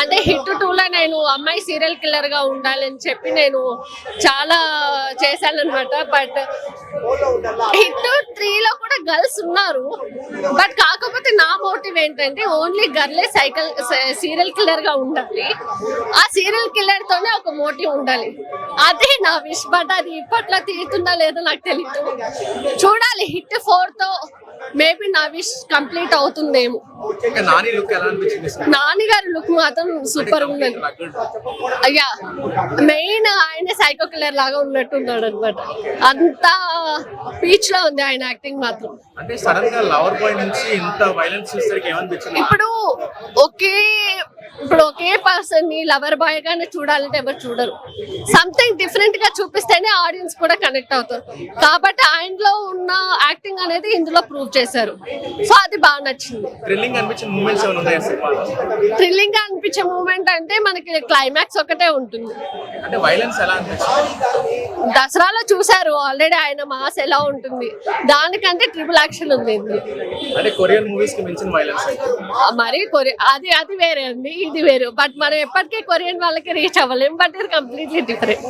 అంటే హిట్ 2లో నేను అమ్మాయి సీరియల్ కిల్లర్ గా ఉండాలని చెప్పి నేను చాలా చేశాను అనమాట. బట్ హిట్ 3లో కూడా గర్ల్స్ ఉన్నారు. బట్ కాకపోతే నా మోటివ్ ఏంటంటే ఓన్లీ గర్లే సీరియల్ కిల్లర్ గా ఉండాలి. ఆ సీరియల్ కిల్లర్ తోనే ఒక మోటివ్ ఉండాలి. అదే నా విష్. బట్ అది ఇప్పట్లో తీరుతుందా లేదో నాకు తెలియదు. చూడాలి. హిట్ 4తో మేబీ నా విష్ కంప్లీట్ అవుతుందేమో. నాని గారి లుక్ మాత్రం సూపర్ ఉందండి. అయ్యా మెయిన్ ఆయన సైకో కిల్లర్ లాగా ఉన్నట్టున్నాడు అనమాట. అంత పీచ్ లో ఉంది ఆయన యాక్టింగ్ మాత్రం. అంటే సడన్ గా లవర్ బాయ్ నుంచి ఇంత వైలెన్స్ చూస్తే ఏమనిపించింది? ఇప్పుడు ఒకే పర్సన్ ని లవర్ బాయ్ గానే చూడాలంటే ఎవరు చూడరు. సంథింగ్ డిఫరెంట్ గా చూపిస్తేనే ఆడియన్స్ కూడా కనెక్ట్ అవుతారు. కాబట్టి ఆయనలో ఉన్న యాక్టింగ్ అనేది ఇందులో ప్రూవ్ చేశారు. సో అది బాగా నచ్చింది. థ్రిల్లింగ్ అనిపించిన మూమెంట్స్ ఏమైనా ఉన్నాయా సినిమాలో? థ్రిల్లింగ్ గా అనిపించే మూమెంట్ అంటే మనకి క్లైమాక్స్ ఒకటే ఉంటుంది. అంటే వైలెన్స్ ఎలా అనిపించింది? దసరాలో చూసారు ఆల్రెడీ ఆయన మాస్ ఎలా ఉంటుంది. దానికంటే ట్రిపుల్ యాక్షన్ ఉంది. అంటే కొరియన్ మూవీస్ కి మించిన వైలెన్స్ మరి అది వేరే అండి, ఇది వేరు. బట్ మనం ఎప్పటికీ కొరియన్ వాళ్ళకి రీచ్ అవ్వలేం. బట్ ఇది కంప్లీట్లీ డిఫరెంట్.